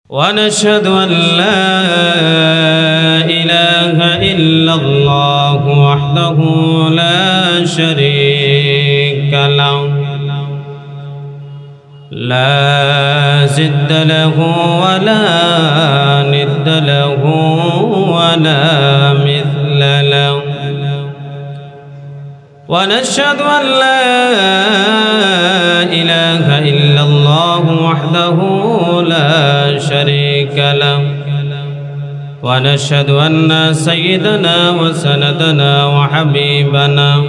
ونشهد أن لا إله إلا الله وحده لا شريك له لا ضد له ولا ند له ولا مثل له ونشهد أن لا إله إلا الله وحده لا شريك له ونشهد أن سيدنا وسندنا وحبيبنا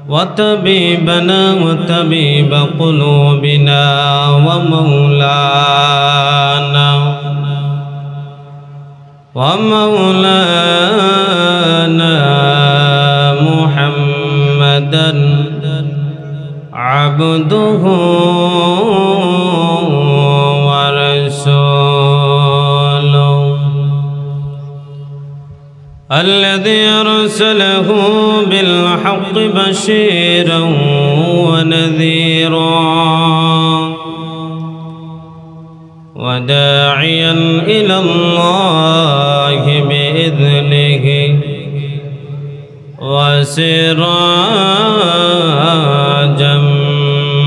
وطبيبنا وطبيب قلوبنا ومولانا محمدا عبده ورسوله الذي أرسله بالحق بشيرا ونذيرا وداعيا إلى الله بإذنه وسراجا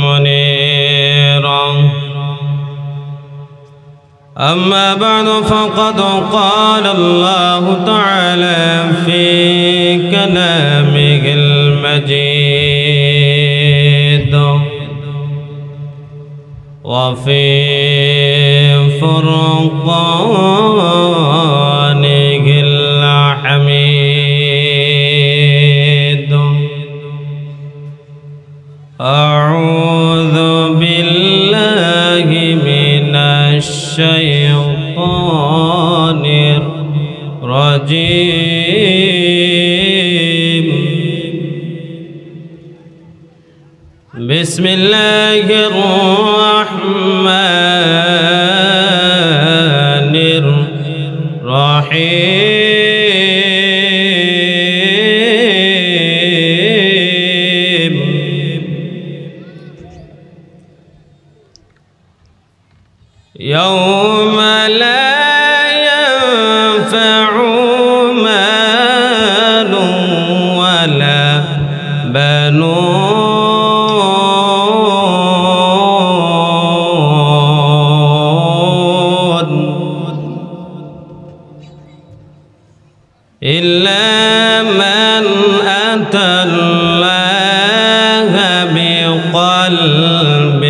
منيرا أما بعد فقد قال الله تعالى في كلامه المجيد وفي فرقانه الحميد أعوذ بالله من الشيطان الرجيم بسم الله الرحمن الرحيم يوم لا ينفع مال ولا بنون إلا من أتى الله بقلب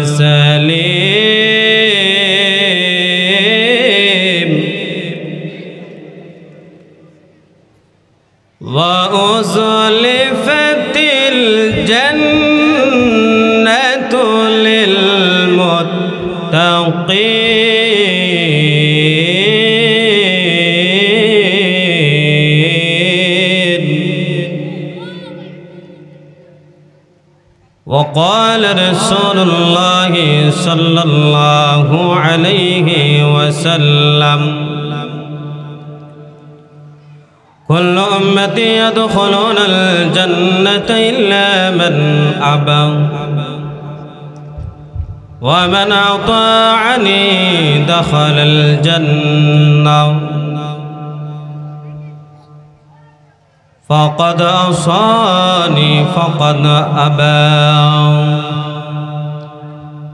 سليم وأزلفت الجنة للمتقين وقال رسول الله صلى الله عليه وسلم كل أمتي يدخلون الجنة إلا من أبى ومن أطاعني دخل الجنة فقد عصاني فقد أبى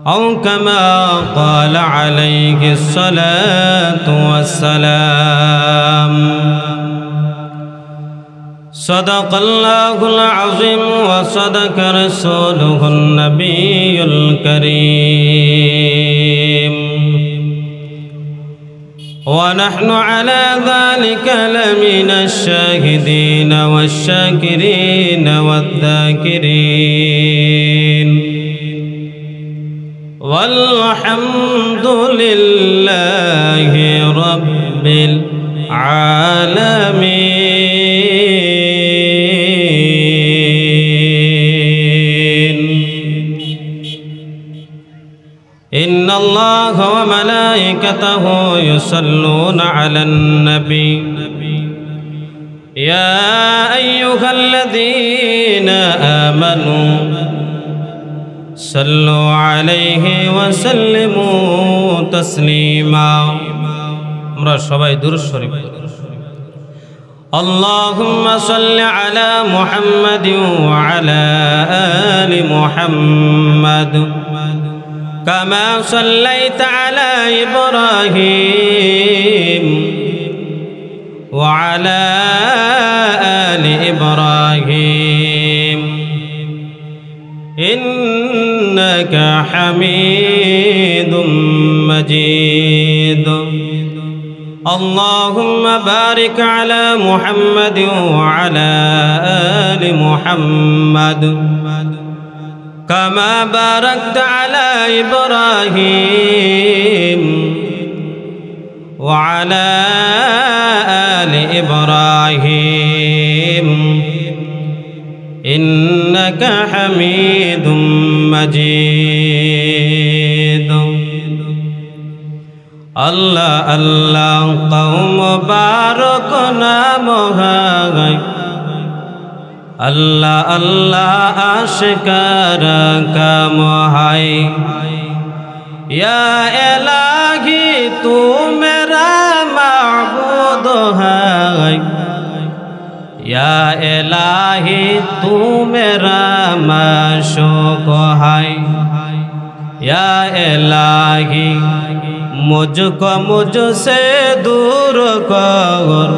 أو كما قال عليه الصلاة والسلام صدق الله العظيم وصدق رسوله النبي الكريم ونحن على ذلك لمن الشاهدين والشاكرين والذاكرين والحمد لله رب العالمين. إن الله وملائكته يصلون على النبي يا أيها الذين آمنوا صلوا عليه وسلموا تسليما আমরা সবাই দুরূদ শরীফ اللهم صل على محمد وعلى آل محمد كما صليت على إبراهيم وعلى آل إبراهيم إنك حميد مجيد اللهم بارك على محمد وعلى آل محمد كما باركت على إبراهيم وعلى آل إبراهيم إنك حميد مجيد الله الله قوم بارك نامها الله الله أشكر كمهاي या इलाही तू मेरा माबूद है या इलाही तू मेरा माशूक है या इलाही मुझको मुझसे दूर कर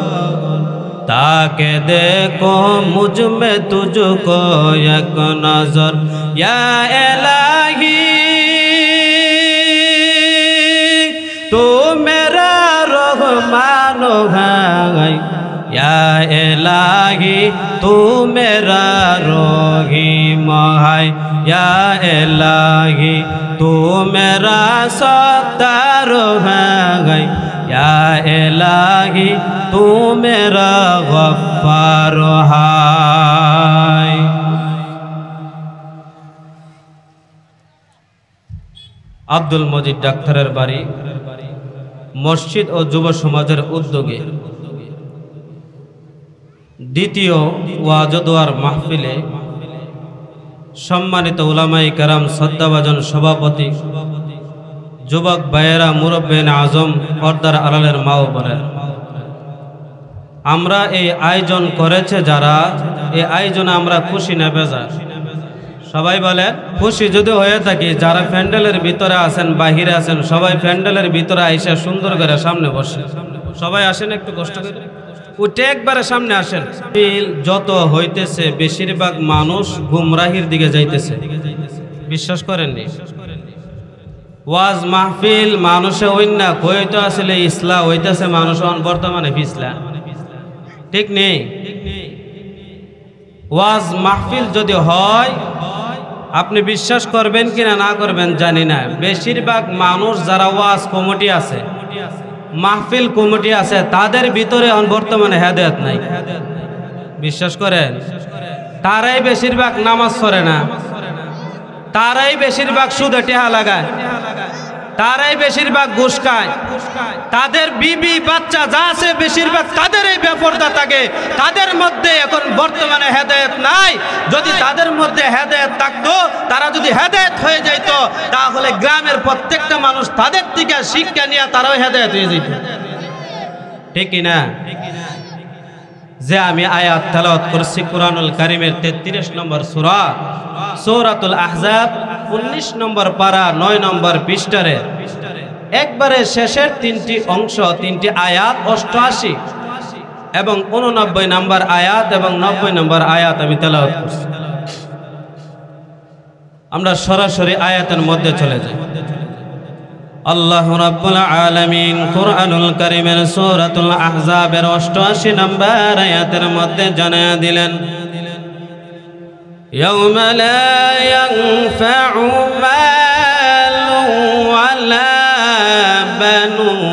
ताकि देखो मुझ में तुझको एक नजर या इलाही तू मेरा रहमान है या इलाही तू मेरा रहीम है या इलाही तू मेरा सत्तार है या इलाही तू मेरा गफ्फार है। আব্দুল মজিদ ডাক্তারের বাড়ি মসজিদ ও যুব সমাজের উদ্যোগে দ্বিতীয় ওয়াজ ও দোয়ার মাহফিলে সম্মানিত উলামায়ে কেরাম শ্রদ্ধাভাজন সভাপতি যুবক ভাইয়েরা মুরব্বিয়ানে আজম পর্দার আড়ালের মা ও বোনেরা আমরা এই আয়োজন করেছে যারা এই আয়োজনে আমরা খুশি না বেজার সবাই বলেন খুশি যদি হয়ে থাকি যারা প্যান্ডেলের ভিতরে আছেন বাহিরে আছেন সবাই প্যান্ডেলের ভিতরে আইসা সুন্দর করে সামনে বসে সবাই আসেন একটু কষ্ট করে উঠে একবারে সামনে আসেন যত হইতেছে বেশিরভাগ মানুষ গুমরাহির দিকে যাইতেছে বিশ্বাস করেননি ওয়াজ মাহফিল মানুষে হইনা কইতো আসলে ইসলাম হইতেছে মানুষ বর্তমানে পিছলা ঠিক নেই ওয়াজ মাহফিল যদি হয় আপনি বিশ্বাস করবেন কিনা না করবেন জানি না বেশিরভাগ মানুষ যারা ওয়াজ কমিটি আছে মাহফিল কমিটি আছে তাদের ভিতরে বর্তমানে হেদায়েত নাই বিশ্বাস করেন তারাই বেশিরভাগ নামাজ পড়ে না তারাই বেশিরভাগ সুদে টেহা লাগায় তারাই বেশিরভাগ ঘুষ খায় তাদের বিবি বাচ্চা যা আছে বেশিরভাগ তাদের এই বেপরদা থাকে তাদের মধ্যে এখন বর্তমানে হেদায়েত নাই যদি তাদের মধ্যে হেদায়েত থাকতো তারা যদি হেদায়েত হয়ে যেত তাহলে গ্রামের প্রত্যেকটা মানুষ তাদের থেকে শিক্ষা নিয়ে তারাও হেদায়েত হয়ে যেত ঠিক কি না যে আমি আয়াত তেলাওয়াত করছি কুরআনুল কারীমের 33 নম্বর সূরা সূরাতুল আহজাব 19 নম্বর পারা 9 নম্বর পৃষ্ঠারে একবারে শেষের তিনটি অংশ তিনটি আয়াত 88 এবং 89 নম্বর আয়াত এবং 90 নম্বর আয়াত আমি তেলাওয়াত করছি আমরা সরাসরি আয়াতের মধ্যে চলে যাই আল্লাহ রাব্বুল আলামিন কুরআনুল কারীমের সূরাতুল আহজাবের 88 নম্বর আয়াতের মধ্যে জানায়া দিলেন ইয়াউমা লা ইয়ানফাউ মালু ওয়ালা বানুন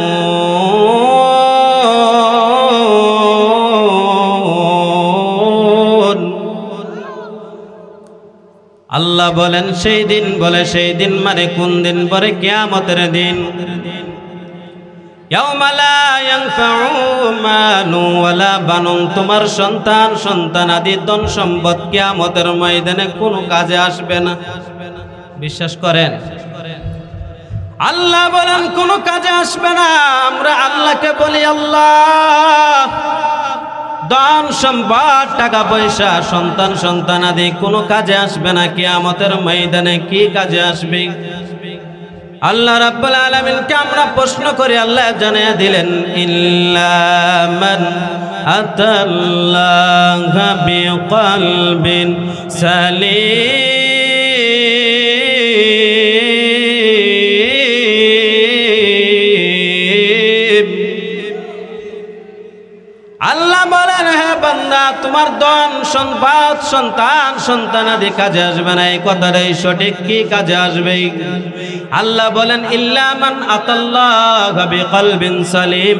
আল্লাহ বলেন সেই দিন বলে সেই দিন মানে কোন দিন পরে কিয়ামতের দিন ইয়াউমা লা ইয়ানফাউ মালু ওয়ালা বানুন তোমার সন্তান সন্তানাদি ধন সম্পদ কিয়ামতের ময়দানে কোনো কাজে আসবে না বিশ্বাস করেন? আল্লাহ বলেন কোনো কাজে আসবে না। আমরা আল্লাহকে বলি আল্লাহ ধন সম্পদ টাকা পয়সা সন্তান সন্তানাদি কোনো কাজে আসবে না, কিয়ামতের ময়দানে কি কাজে আসবে? আল্লাহ রাব্বুল আলামিনকে আমরা প্রশ্ন করি, আল্লাহ জানিয়ে দিলেন ইল্লা মান আতাল্লাহা বিকলবিন সালিম। আল্লাহ বলেন হে বান্দা তোমার ধন সম্পদ সন্তান সন্তানাদি কাজে আসবে না, এই কথাটাই সঠিক। কি কাজে আসবে? আল্লাহ বলেন ইল্লা মান আতাল্লাহা বিকলবিন সালিম।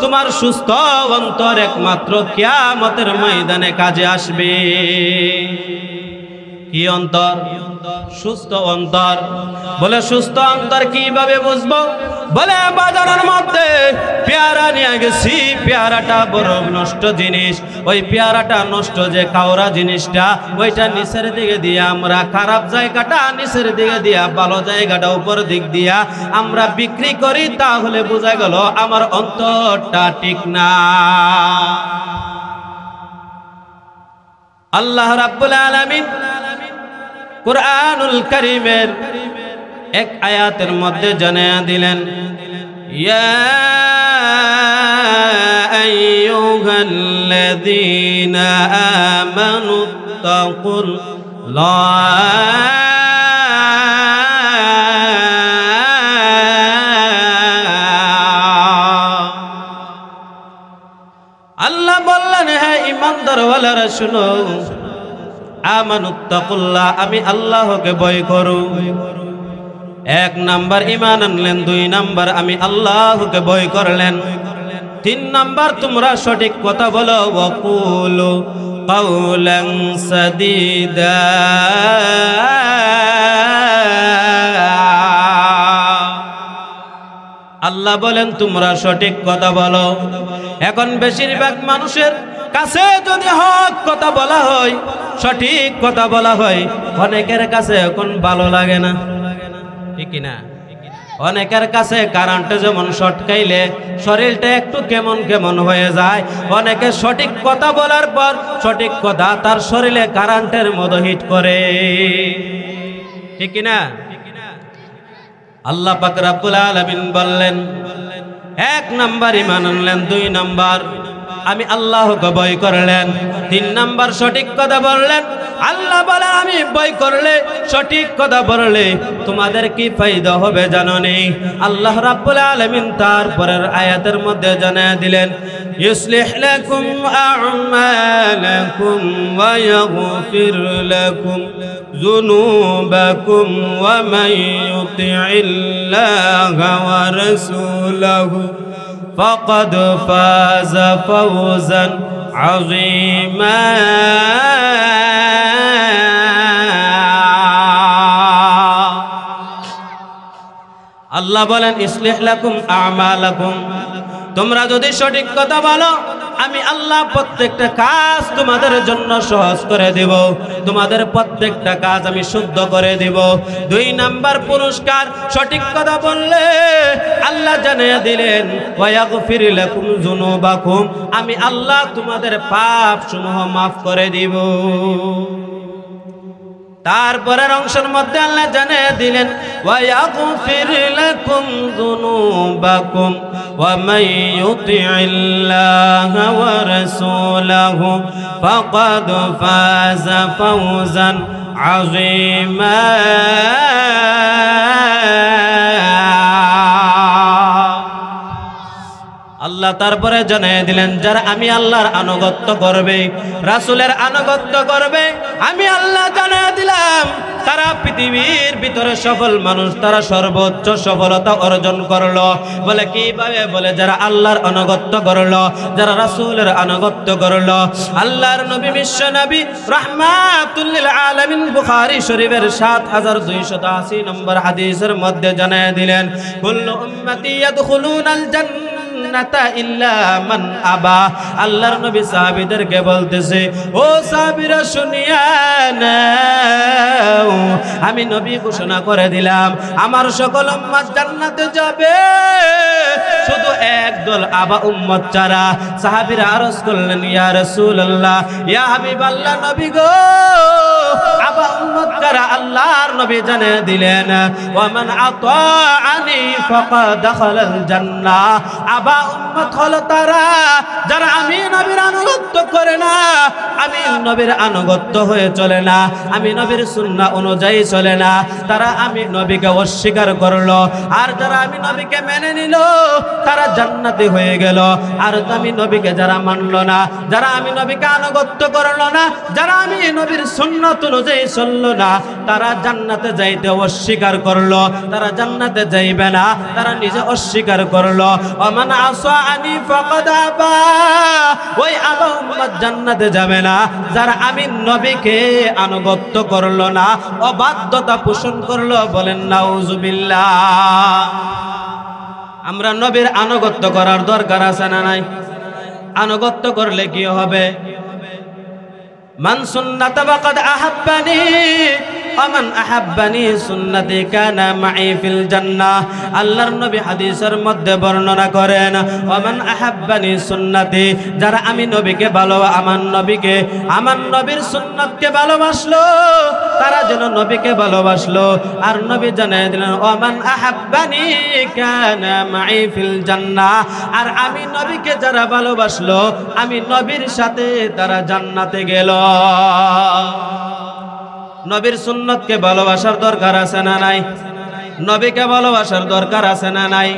তোমার সুস্থ অন্তর একমাত্র কিয়ামতের ময়দানে কাজে আসবে। কি অন্তর? সুস্থ অন্তর। বলে সুস্থ অন্তর কিভাবে বুঝবো? বলে বাজারের মধ্যে পেয়ারা নিয়ে গেছি, পেয়ারাটা বড় নষ্ট জিনিস, ওই পেয়ারাটা নষ্ট যে কাওরা জিনিসটা ওইটা নিচের দিকে দিয়া আমরা, খারাপ জায়গাটা নিচের দিকে দিয়া ভালো জায়গাটা উপর দিক দিয়া আমরা বিক্রি করি, তাহলে বোঝা গেল আমার অন্তরটা ঠিক না। আল্লাহ রাব্বুল আলামিন কুরআনুল কারীমের এক আয়াতের মধ্যে জানিয়ে দিলেন ইয়া আইয়ুহাল্লাযীনা আমানুত্তাকুল্লাহ আল্লাহ বললেন হে ঈমানদারওয়ালারা শুনো, আমানুত্তাকুল্লাহ আমি আল্লাহকে ভয় করো। এক নাম্বার ঈমান আনলেন, দুই নাম্বার আমি আল্লাহকে ভয় করলেন, তিন নাম্বার তোমরা সঠিক কথা বলো ওয়াকুলু কাওলান সাদীদা। আল্লাহ বলেন তোমরা সঠিক কথা বলো। এখন বেশিরভাগ মানুষের কাছে যদি হক কথা বলা হয়, সঠিক কথা বলা হয়, অনেকের কাছে এখন ভালো লাগে না, ঠিক না? অনেকের কাছে কারেন্টে যেমন শর্টকাইলে শরীরটা একটু কেমন কেমন হয়ে যায়, অনেকে সঠিক কথা বলার পর সঠিক কথা তার শরীরে কারেন্টের মতো হিট করে, ঠিক না? আল্লাহ পাক রব্বুল আলামিন বললেন এক নাম্বার ঈমান আনলেন, দুই নাম্বার আমি আল্লাহকে ভয় করলেন, তিন নাম্বার সঠিক কথা বললেন। আল্লাহ বলে আমি ভয় করলে সঠিক কথা বললে তোমাদের কি ফায়দা হবে জানো নি? আল্লাহ রাব্বুল আলামিন তারপরের আয়াতের মধ্যে জানিয়ে দিলেন ইউসলিহ লাকুম আ'মালাকুম ওয়া ইয়াগফির লাকুম যুনুবাকুম ওয়া মান ইউতি'িল্লাহা ওয়া রাসূলাহু فقد فاز فوزا عظيما। আল্লাহ বলেন ইসলিহ লাকুম আমালাকুম, তোমরা যদি সঠিক কথা বলো আমি আল্লাহ প্রত্যেকটা কাজ তোমাদের জন্য সহজ করে দেব, তোমাদের প্রত্যেকটা কাজ আমি শুদ্ধ করে দেব। দুই নাম্বার পুরস্কার সঠিক কথা বললে আল্লাহ জানিয়ে দিলেন ওয়া ইয়াগফির লাকুম যুনুবাকুম, আমি আল্লাহ তোমাদের পাপ সমূহ মাফ করে দিব। তারপরের অংশের মধ্যে আল্লাহ জানিয়ে দিলেন ওয়া ইয়াগফির লাকুম যুনুবাকুম ওয়া মান ইউতি'িল্লাহা ওয়া রাসূলাহু ফাকাদ ফাযা ফাওজান আযীমা। আল্লাহ তারপরে জানিয়ে দিলেন যারা আমি আল্লাহর আনুগত্য করবে, রাসূলের আনুগত্য করবে, আমি আল্লাহ জানিয়ে দিলাম তারা পৃথিবীর ভিতরে সফল মানুষ, তারা সর্বোচ্চ সফলতা অর্জন করলো। বলে কিভাবে? বলে যারা আল্লাহর আনুগত্য করলো, যারা রাসূলের আনুগত্য করলো। আল্লাহর নবী বিশ্ব নবী রাহমাতুল লিল আলামিন বুখারী শরীফের 7280 নম্বর হাদিসের মধ্যে জানিয়ে দিলেন কুল্লু উম্মতি ইয়াদখুলুনাল জান্নাহ জান্নাতা ইল্লা মান আবা। আল্লাহর নবী সাহাবীদেরকে বলতেছে, ও সাহাবীরা শুনিয়া নাও, আমি নবী ঘোষণা করে দিলাম আমার সকল উম্মত জান্নাতে যাবে, শুধু একদল আবা উম্মত ছাড়া। সাহাবীরা আরজ করলেন, ইয়া রাসূলুল্লাহ, ইয়া হাবিবাল্লাহ, নবী গো, আবা উম্মত কারা? আল্লাহর নবী জানিয়ে দিলেন, ওয়া মান আতাআনি ফাকাদ দাখালাল জান্নাহ। আবা উম্মত হলো তারা যারা আমি নবীর আনুগত্য করে না, আমি নবীর আনুগত্য হয়ে চলে না, আমি নবীর সুন্নাহ অনুযায়ী চলে না, তারা আমি নবীকে অস্বীকার করলো। আর যারা আমি নবীকে মেনে নিল তারা জান্নাতি হয়ে গেল। আর আমি নবীকে যারা মানলো না, যারা আমি নবীকে আনুগত্য করলো না, যারা আমি নবীর সুন্নাত অনুযায়ী চললো না, তারা জান্নাতে যাইতে অস্বীকার করলো, তারা জান্নাতে যাইবে না, তারা নিজে অস্বীকার করলো। ওমান আসাআনি ফাকাদ আবা। ওই আবা উম্মত জান্নাতে যাবে না যারা আমি নবীকে আনুগত্য করলো না, অবাধ্যতা পোষণ করলো। বলেন নাউজুবিল্লাহ। আমরা নবীর আনুগত্য করার দরকার আছে না নাই? আনুগত্য করলে কি হবে? মান সুন্নাতা ফাকাদ আহাব্বানি আমান আহাব্বানি সুন্নতি কানা মাই ফিল জান্নাহ। আল্লাহর নবী হাদিসের মধ্যে বর্ণনা করেন, আমান আহাব্বানি সুন্নতি, যারা আমি নবীকে আমার নবীর সুন্নাতকে ভালোবাসলো, তারা যেন নবীকে ভালোবাসলো। আর নবী জানিয়ে দিলেন, আমান আহাব্বানি কানা মাই ফিল জান্নাহ। আর আমি নবীকে যারা ভালোবাসলো, আমি নবীর সাথে তারা জান্নাতে গেল। নবীর সুন্নতকে ভালোবাসার দরকার আছে না নাই? নবীকে ভালোবাসার দরকার আছে না নাই?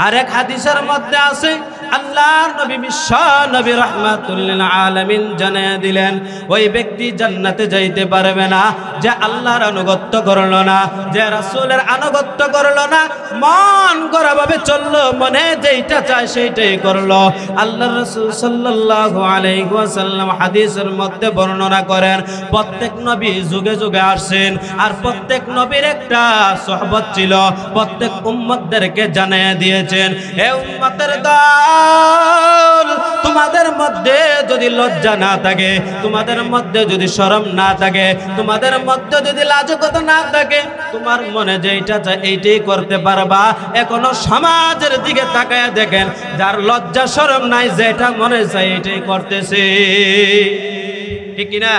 আরেক হাদিসের মধ্যে আছে, আল্লাহর নবী বিশ্ব নবী রাহমাতুল লিল আলামিন জানিয়ে দিলেন, ওই ব্যক্তি জান্নাতে যাইতে পারবে না যে আল্লাহর আনুগত্য করলো না, যে রাসূলের আনুগত্য করলো না, মন গড়া ভাবে চললো, মনে যেইটা চায় সেইটাই করলো। আল্লাহর রাসূল সাল্লাল্লাহু আলাইহি ওয়াসাল্লাম হাদিসের মধ্যে বর্ণনা করেন, প্রত্যেক নবী যুগে যুগে আসেন, আর প্রত্যেক নবীর একটা সুহবত ছিল, প্রত্যেক উম্মতদেরকে জানিয়ে দিয়েছেন, হে উম্মতের দল, তোমাদের মধ্যে যদি লজ্জা না থাকে, তোমাদের মধ্যে যদি শরম না থাকে, তোমাদের মধ্যে যদি লাজুকতা না থাকে, তোমার মনে যেইটা চায় এইটাই করতে পারবা। এখনো সমাজের দিকে তাকায় দেখেন, যার লজ্জা শরম নাই, যেটা মনে চায় এইটাই করতেছে, ঠিক কিনা?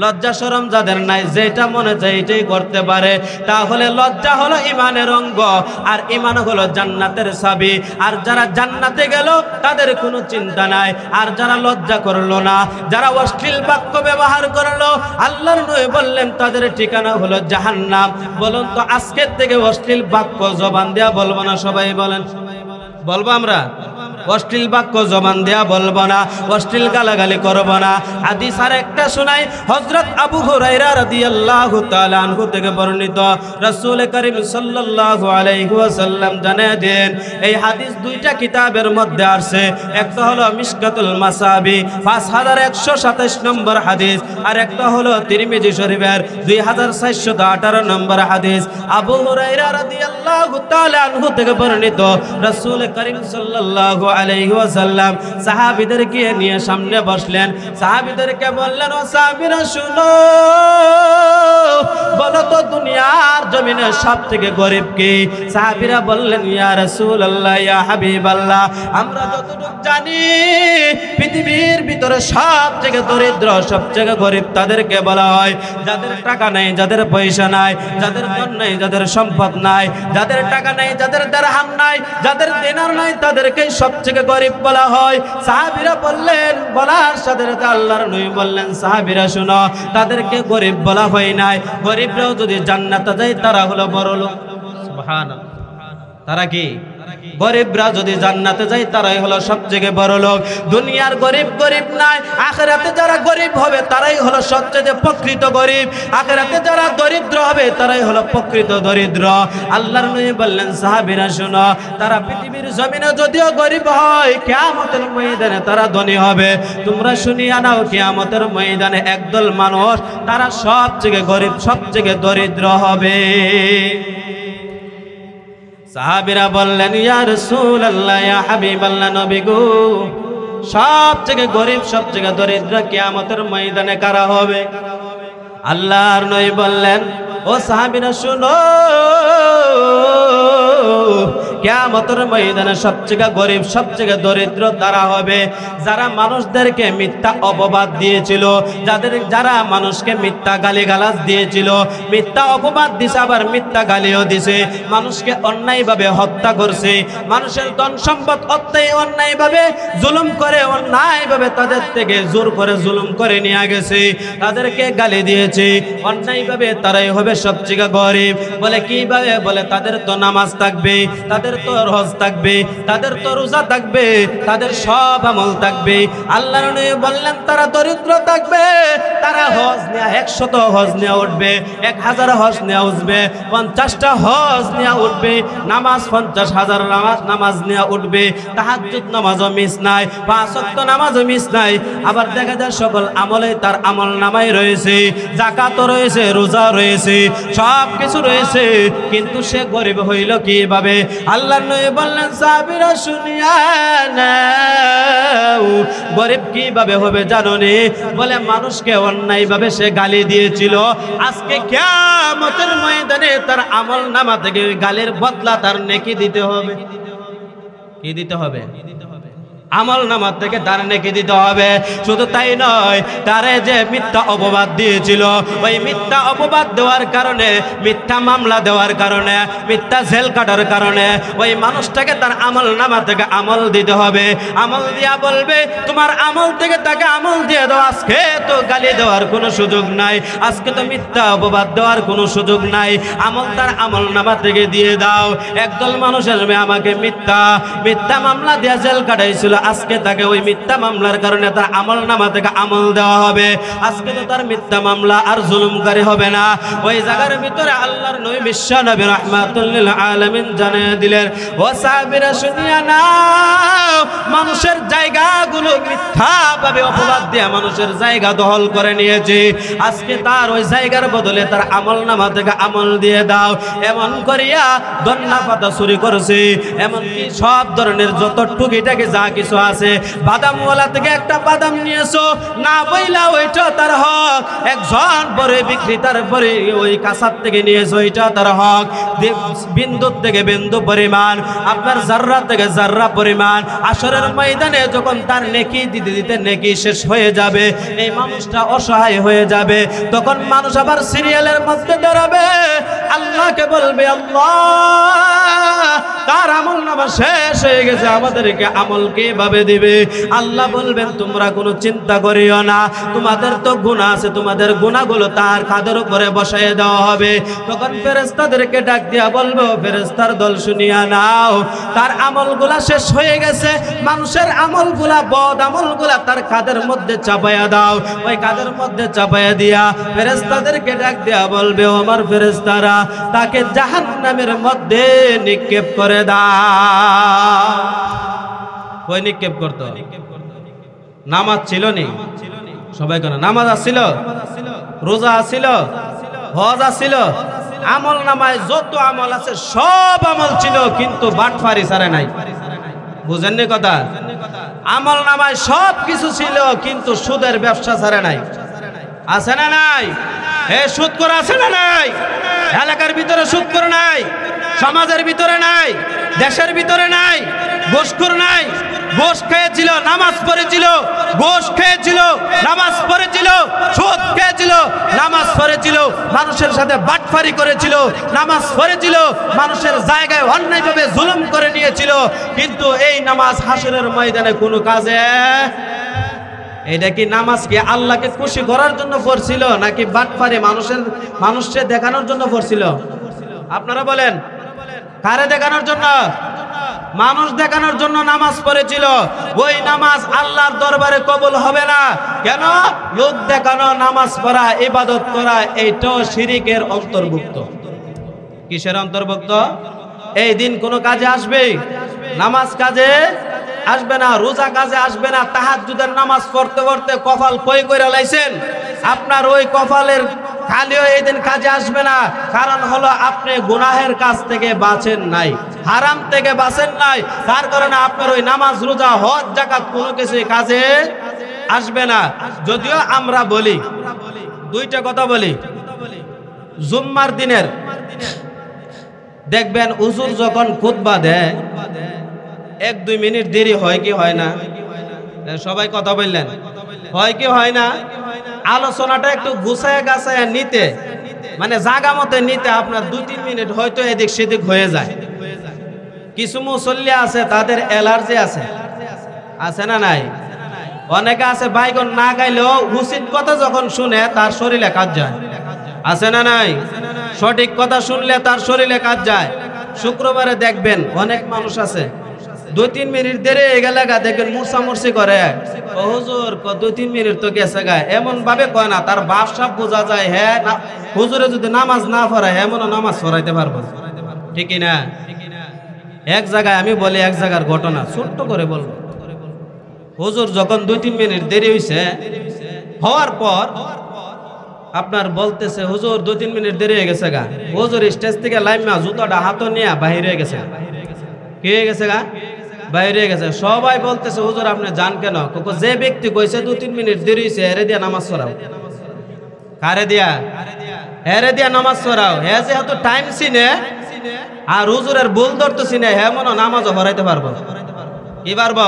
লজ্জা শরম যাদের নাই, যেটা মনে চায় এটাই করতে পারে। তাহলে লজ্জা হলো ইমানের অঙ্গ, আর ইমান হলো জান্নাতের চাবি। আর যারা জান্নাতে গেল তাদের কোনো চিন্তা নাই। আর যারা লজ্জা করলো না, যারা অশ্লীল বাক্য ব্যবহার করলো, আল্লাহর নবী বললেন তাদের ঠিকানা হলো জাহান্নাম। বলুন তো, আজকের থেকে অশ্লীল বাক্য জবান দেয়া বলবো না? সবাই বলেন, বলবো আমরা? অশ্লীল বাক্য জবান দেয়া বলবো না, অশ্লীল গালাগালি করবো না। হাদিস আর একটা শোনাই, হযরত আবু হুরায়রা রাদিয়াল্লাহু তাআলা আনহু থেকে বর্ণিত, রাসূল করিম সাল্লাল্লাহু আলাইহি ওয়াসাল্লাম জানিয়ে দেন, এই হাদিস দুইটা কিতাবের মধ্যে আছে। একটা হলো মিশকাতুল মাসাবি 5127 নম্বর হাদিস, আর একটা হলো তিরমিজি শরীফের 2418 নম্বর হাদিস। আবু হুরায়রা রাদিয়াল্লাহু তাআলা আনহু থেকে বর্ণিত, রাসূল করিম সাল্লাল্লাহু আলাইহি ওয়াসাল্লাম সাহাবীদেরকে নিয়ে সামনে বসলেন, সাহাবীদেরকে বললেন, ও সাহাবীরা শুনো, বলো তো দুনিয়ার জমিনে সবথেকে গরিব কে? সাহাবীরা বললেন, ইয়া রাসূলুল্লাহ, ইয়া হাবিবাল্লাহ, আমরা যতটুকু জানি পৃথিবীর ভিতরে সবথেকে দরিদ্র, সবথেকে গরিব তাদেরকে বলা হয় যাদের টাকা নাই, যাদের পয়সা নাই, যাদের ধন নাই, যাদের সম্পদ নাই, যাদের টাকা নাই, যাদের দিরহাম নাই, যাদের দিনার নাই, তাদেরকে সবথেকে গরিব বলা হয়। সাহাবীরা বললেন, বলার সাথে সাথে আল্লাহর নবী বললেন, সাহাবীরা শুনো, তাদেরকে গরিব বলা হয় নাই। গরিবরাও যদি জান্নাতে যায় তারা হলো বড় লোক। সুবহানাল্লাহ। তারা কি? গরিবরা যদি জান্নাতে যায় তারাই হলো সবচেয়ে বড় লোক। দুনিয়ার গরিব গরিব নাই, আখিরাতে যারা গরিব হবে তারাই হলো সবচেয়ে প্রকৃত গরিব। আখিরাতে যারা দরিদ্র হবে তারাই হলো প্রকৃত দরিদ্র। আল্লাহর নবী বললেন, সাহাবীরা শুনো, তারা পৃথিবীর জমিনে যদিও গরিব হয়, কিয়ামতের ময়দানে তারা ধনী হবে। তোমরা শুনিয়া নাও, কিয়ামতের ময়দানে একদল মানুষ তারা সবচেয়ে গরিব, সবচেয়ে দরিদ্র হবে। সাহাবীরা বললেন, ইয়া রাসূলুল্লাহ, ইয়া হাবিবাল্লাহ, নবী গো, সবথেকে গরিব, সবথেকে দরিদ্র কিয়ামতের ময়দানে কারা হবে? আল্লাহর নবী বললেন, ও সাহাবীরা শুনো, কিয়ামতের ময়দানে সবচেয়ে গরিব, সবচেয়ে দরিদ্র তারা হবে যারা মানুষদেরকে মিথ্যা অপবাদ দিয়েছিল, যারা মানুষকে মিথ্যা গালিগালাজ দিয়েছিল, মিথ্যা অপবাদ দিছে, আবার মিথ্যা গালিও দিছে, মানুষকে অন্যায়ভাবে হত্যা করছে, মানুষের ধন সম্পদ অন্যায়ভাবে জুলুম করে, অন্যায়ভাবে তাদের থেকে জোর করে জুলুম করে নিয়ে গেছে, তাদেরকে গালি দিয়েছে অন্যায়ভাবে, তারাই হবে সবচেয়ে গরিব। বলে কিভাবে? বলে তাদের তো নামাজ থাকবে, তাদের তো হজ থাকবে, তাদের তো রোজা থাকবে, তাদের সব আমল থাকবে। আল্লাহর নবী বললেন তারা দরিদ্র থাকবে, তারা হজ নিয়ে 100 হজ নিয়ে উঠবে, 1000 হজ নিয়ে উঠবে, 50টা হজ নিয়ে উঠবে, নামাজ 50,000 নামাজ নিয়ে উঠবে, তাহাজ্জুদ নামাজও মিস নাই, 5 ওয়াক্ত নামাজও মিস নাই। আবার দেখা যায় সকল আমলে তার আমল নামায় রয়েছে, যাকাতও রয়েছে, রোজা রয়েছে, সব কিছু রয়েছে, কিন্তু সে গরিব হইল কিভাবে? আল্লাহর নবী বললেন, সাহাবীরা শুনিয়া নাও, গরিব কিভাবে হবে জানো নি? বলে মানুষকে অন্যায়ভাবে সে গালি দিয়েছিল, আজকে কিয়ামতের ময়দানে তার আমল নামা থেকে ওই গালির বদলা তার নেকি দিতে হবে। কি দিতে হবে? আমল নামার থেকে তার নেকি দিতে হবে। শুধু তাই নয়, তারে যে মিথ্যা অপবাদ দিয়েছিল, ওই মিথ্যা অপবাদ দেওয়ার কারণে, মিথ্যা মামলা দেওয়ার কারণে, মিথ্যা জেল কাটার কারণে ওই মানুষটাকে তার আমল নামা থেকে আমল দিতে হবে। আমল দিয়া বলবে, তোমার আমল থেকে তাকে আমল দিয়ে দাও, আজকে তো গালি দেওয়ার কোনো সুযোগ নাই, আজকে তো মিথ্যা অপবাদ দেওয়ার কোনো সুযোগ নাই, আমল তার আমল নামা থেকে দিয়ে দাও। একদল মানুষ আসবে, আমাকে মিথ্যা মামলা দিয়া জেল কাটাইছিল, আজকে তাকে ওই মিথ্যা মামলার কারণে তার আমল নামা থেকে আমল দেওয়া হবে, আজকে তো তার মিথ্যা মামলা আর জুলুমকারী হবে না। ওই জায়গার ভিতরে আল্লাহর নবী বিশ্ব নবী রাহমাতুল লিল আলামিন জানিয়ে দিলেন, ও সাহাবীরা শুনিয়া নাও, মানুষের জায়গাগুলো মিথ্যাভাবে অপবাদ দিয়ে মানুষের জায়গা দখল করে নিয়েছে, আজকে তার ওই জায়গার বদলে তার আমল নামা থেকে আমল দিয়ে দাও। এমন করিয়া দন্না পাতা চুরি করছে, এমনকি সব ধরনের যত টুকিটাকি যা কিছু আছে, বাদামওয়ালা থেকে একটা বাদাম নিয়েছো না বইলা ওইটা তার হক, একজন পরে বিক্রেতার পরে ওই কাসার থেকে নিয়েছো, এটা তার হক। বিন্দু থেকে বিন্দু পরিমাণ, আপনার জাররা থেকে জাররা পরিমাণ, আসরের ময়দানে যখন তার নেকি দিতে দিতে নেকি শেষ হয়ে যাবে, এই মানুষটা অসহায় হয়ে যাবে, তখন মানুষ আবার সিরিয়ালের মধ্যে দাঁড়াবে, আল্লাহকে বলবে, আল্লাহ তার আমল নামা শেষ হয়ে গেছে, আমাদেরকে আমল কিভাবে দিবে? আল্লাহ বলবেন, তোমরা কোনো চিন্তা করিও না, তোমাদের তো গুনাহ আছে, তোমাদের গুনাহগুলো তার কাঁধের উপরে বসায় দেওয়া হবে। তখন ফেরেশতাদেরকে ডাক দিয়া বলবো, ফেরেশতার দল শুনিয়া নাও, তার আমলগুলা শেষ হয়ে গেছে, মানুষের আমলগুলা, বদ আমলগুলা তার কাঁধের মধ্যে চাপায়া দাও। ওই কাঁধের মধ্যে চাপায়া দিয়া ফেরেশতাদেরকে ডাক দিয়া বলবে, ও আমার ফেরেশতারা, তাকে জাহান্নামের মধ্যে নিক্ষেপ করে দাও। কই নিক্ষেপ করতো? নামাজ ছিল নি? সবাই কেন নামাজ আসছিল, রোজা আসছিল, হজ আসছিল, আমল নামায় যত আমল আছে সব আমল ছিল, কিন্তু বাটফারি ছাড়ে নাই। বুঝেননি কথা? আমল নামায় সব কিছু ছিল, কিন্তু সুদের ব্যবসা ছাড়ে নাই। আছে না নাই? সুদ করে আছে না নাই? এলাকার ভিতরে সুদ করে নাই, সমাজের ভিতরে নাই, দেশের ভিতরে নাই, ঘুষখোর নাই, ঘুষ খেয়েছিল, নামাজ পড়েছিল, ঘুষ খেয়েছিল, নামাজ পড়েছিল, সুদ খেয়েছিল, নামাজ পড়েছিল, মানুষের সাথে বাটফারি করেছিল, নামাজ পড়েছিল, মানুষের জায়গায় অন্যায়ভাবে জুলুম করে নিয়েছিল, কিন্তু এই নামাজ হাসরের ময়দানে কোনো কাজে। এটা কি নামাজ কি আল্লাহকে খুশি করার জন্য পড়ছিল, নাকি বাটফারি মানুষকে দেখানোর জন্য পড়ছিল? আপনারা বলেন, কারে দেখানোর জন্য? মানুষ দেখানোর জন্য নামাজ পড়েছিল। ওই নামাজ আল্লাহর দরবারে কবুল হবে না। কেন? লোক দেখানো নামাজ পড়া, ইবাদত করা, এইটাও শিরিকের অন্তর্ভুক্ত। কিসের অন্তর্ভুক্ত? এই দিন কোনো কাজে আসবে? নামাজ কাজে আসবে না, রোজা কাজে আসবে না। তাহাজ্জুদের নামাজ পড়তে পড়তে কপাল কই কইরা লাইছেন, আপনার ওই কপালের খালিও এই দিন কাজে আসবে না। কারণ হলো আপনি গুনাহের কাজ থেকে বাঁচেন নাই, হারাম থেকে বাঁচেন নাই, তার কারণে আপনার ওই নামাজ রোজা হজ যাকাত কোনো কিছু কাজে আসবে না। যদিও আমরা বলি, দুইটা কথা বলি, জুম্মার দিনের দেখবেন হুজুর যখন খুতবা দেয় 1-2 মিনিট দেরি হয় কি হয় না? সবাই কথা বললেন, হয় কি হয় না? আলোচনাটা একটু গুছায় গাছায় নিতে, মানে জাগা মতে নিতে আপনার 2-3 মিনিট হয়তো এদিক সেদিক হয়ে যায়। কিছু মুসল্লি আছে তাদের অ্যালার্জি আছে, আছে না নাই? অনেকে আছে বাইগন না গাইলেও উচিত কথা যখন শুনে তার শরীরে কাজ যায়, আছে না নাই? সঠিক কথা শুনলে তার শরীরে কাজ যায়। শুক্রবারে দেখবেন অনেক মানুষ আছে 2-3 মিনিট দেরি হয়ে গেলে দেখবেন মুরসামুরসি করে, ও হুজুর 2-3 মিনিট তো গেছে গা, এমন ভাবে কয় না, তার বাপ সাপ বোঝা যায়। হ্যাঁ, হুজুরে যদি নামাজ না পড়ায় এমন নামাজ পড়াইতে পারবো, ঠিকই না? এক জায়গায় আমি বলি, এক জায়গার ঘটনা ছোট্ট করে বলবো। হুজুর যখন 2-3 মিনিট দেরি হয়েছে, হওয়ার পর আপনার বলতেছে হুজুর 2-3 মিনিট দেরি হয়ে গেছে গা। হুজুর স্টেজ থেকে লাইমা জুতাটা হাতে নিয়ে বাহিরে হয়ে গেছে। কি হয়ে গেছে গা? বাইরে গেছে। সবাই বলতেছে হুজুর আপনি যান কেন? যে ব্যক্তি কইছে 2-3 মিনিট দেরি হয়েছে এরে দিয়া নামাজ পড়াও। কারে দিয়া? এরে দিয়া নামাজ পড়াও। হে যেহেতু টাইম চিনে আর হুজুরের ভুল ধরতে চিনে, হে মনে নামাজও পড়াইতে পারবো। কি পারবো?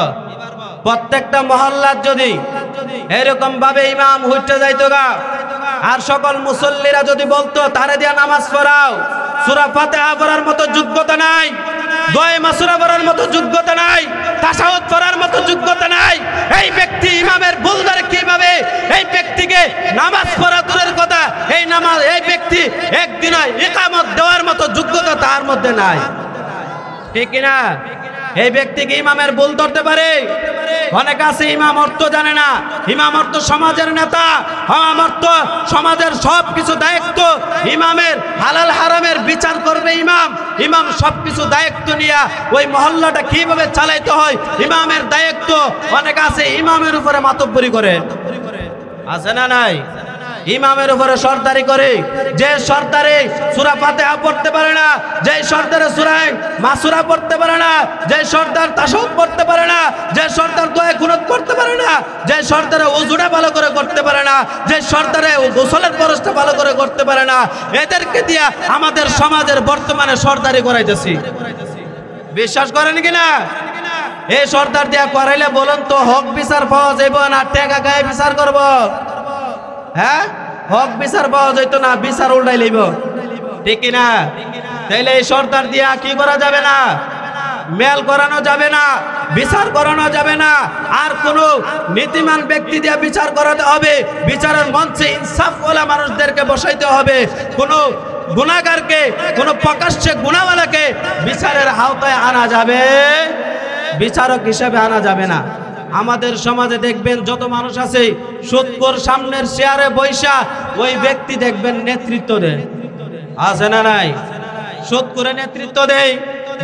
প্রত্যেকটা মহল্লার যদি এরকম ভাবে ইমাম হইতে যাইতো গা, আর সকল মুসল্লিরা যদি বলতো তারে দিয়া নামাজ পড়াও, সূরা ফাতিহা পড়ার মতো যোগ্যতা নাই, দোয়া মাসুরা পড়ার মতো যোগ্যতা নাই, তাশাহুদ পড়ার মতো যোগ্যতা নাই, এই ব্যক্তি ইমামের ভুল ধরে কিভাবে এই ব্যক্তিকে নামাজ পড়া দূরের কথা, এই ব্যক্তি একদিন ইকামত দেওয়ার মতো যোগ্যতা তার মধ্যে নাই, ঠিক না? এই ব্যক্তিকে ইমামের ভুল ধরতে পারে। অনেক আছে ইমাম অর্থ জানে না, ইমাম অর্থ সমাজের নেতা, ইমাম অর্থ সমাজের সব কিছু দায়িত্ব ইমামের, হালাল হারামের বিচার করবে ইমাম। ইমাম সব কিছু দায়িত্ব নিয়ে ওই মহল্লাটা কিভাবে চালাইতে হয় ইমামের দায়িত্ব। অনেক আছে ইমামের উপরে মাতব্বরি করে, আছে না নাই? ইমামের উপরে সরদারি করে। যে সরদারে সূরা ফাতিহা পড়তে পারে না, যে সরদারে সূরা মাসুরা পড়তে পারে না, যে সরদার তাশাহুদ পড়তে পারে না, যে সরদার দোয়া কুনুত পড়তে পারে না, যে সরদারে ওযুটা ভালো করে করতে পারে না, যে সরদারে গোসলের ফরজটা ভালো করে করতে পারে না, এদেরকে দিয়া আমাদের সমাজের বর্তমানে সরদারি করাইতেছি। বিশ্বাস করেন কিনা? এই সরদার দিয়া করাইলে বলুন তো হক বিচার পাওয়া যাইব না টাকা গায়ে বিচার করব? হ্যাঁ, হক বিচার পাওয়া যাইতো না, বিচার উল্টাই লইব, ঠিক না? তাইলে এই সরদার দিয়া কি করা যাবে না? মেল করানো যাবে না, বিচার করানো যাবে না। আর কোন নীতিমান ব্যক্তি দিয়া বিচার করাতে হবে। বিচারের মঞ্চে ইনসাফওয়ালা মানুষদেরকে বসাইতে হবে। কোন গুনাহগারকে, কোন প্রকাশ্যে গুনাহওয়ালাকে বিচারের আওতায় আনা যাবে, বিচারক হিসেবে আনা যাবে না। আমাদের সমাজে দেখবেন যত মানুষ আছে সুদখোর সামনের চেয়ারে বৈশা ওই ব্যক্তি দেখবেন নেতৃত্ব দেয়, আছে না নাই? সুদ করে নেতৃত্ব দেয়,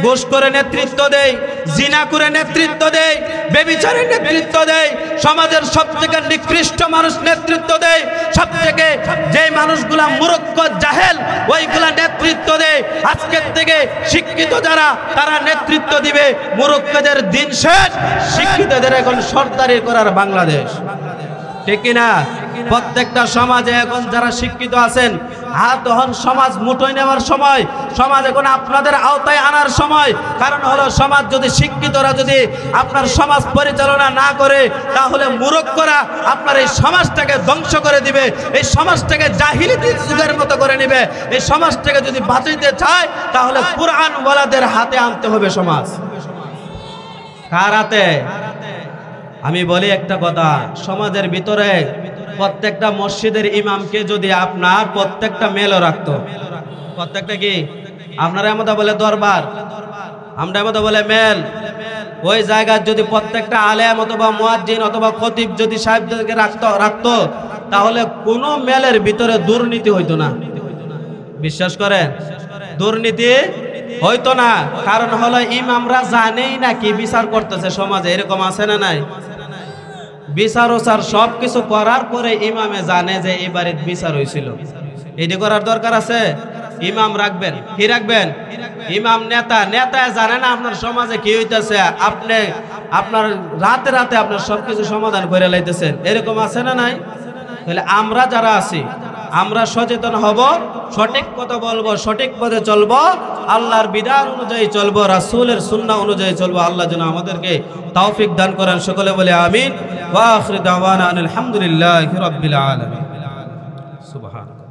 ঘুষ করে নেতৃত্ব দেয়, জিনা করে নেতৃত্ব দেয়, ব্যভিচারে নেতৃত্ব দেয়, সমাজের সবথেকে নিকৃষ্ট মানুষ নেতৃত্ব দেয়, সবথেকে যে মানুষগুলা মূর্খ জাহেল ওইগুলা নেতৃত্ব দেয়। আজকের থেকে শিক্ষিত যারা তারা নেতৃত্ব দিবে, মূর্খদের দিন শেষ, শিক্ষিতদের এখন সরদারি করার বাংলাদেশ, ঠিক কিনা? প্রত্যেকটা সমাজে এখন যারা শিক্ষিত আছেন তখন সমাজ মুঠোয় নেওয়ার সময়, সমাজ এখন আপনাদের আওতায় আনার সময়। কারণ হলো সমাজ যদি শিক্ষিতরা যদি আপনার সমাজ পরিচালনা না করে তাহলে মূর্খরা আপনার এই সমাজটাকে ধ্বংস করে দিবে, এই সমাজটাকে জাহিলিয়াতি যুগের মতো করে নেবে। এই সমাজটাকে যদি বাঁচাইতে চায় তাহলে কুরআনওয়ালাদের হাতে আনতে হবে সমাজ। কার হাতে? আমি বলি একটা কথা, সমাজের ভিতরে প্রত্যেকটা মসজিদের ইমামকে যদি আপনার প্রত্যেকটা মেলও রাখতো, প্রত্যেকটা কি আপনারা এমন বলে দরবার, আমরা এমন বলে মেল, ওই জায়গার যদি প্রত্যেকটা আলেম অথবা মুয়াজ্জিন অথবা খতিব যদি সাহেবদেরকে রাখতো তাহলে কোনো মেলের ভিতরে দুর্নীতি হইতো না। বিশ্বাস করেন? দুর্নীতি হইতো না। কারণ হলো ইমামরা জানেই না কি বিচার করতেছে সমাজে, এরকম আছে না নাই? বিচার ওচার সব কিছু করার পরে ইমামে জানে যে এবারে বিচার হয়েছিল, এটি করার দরকার আছে। ইমাম রাখবেন, কি রাখবেন? ইমাম নেতা। নেতা জানে না আপনার সমাজে কি হইতেছে, আপনি আপনার রাতে রাতে আপনার সবকিছু সমাধান করে লাইতেছেন, এরকম আছে না নাই? তাহলে আমরা যারা আছি আমরা সচেতন হব, সঠিক কথা বলবো, সঠিক পথে চলবো, আল্লাহর বিধান অনুযায়ী চলবো, রাসূলের সুন্নাহ অনুযায়ী চলবো। আল্লাহ যেন আমাদেরকে তৌফিক দান করেন। সকলে বলে আমিন। ওয়া আখিরু দাওয়ানা আলহামদুলিল্লাহি রাব্বিল আলামিন। সুবহান।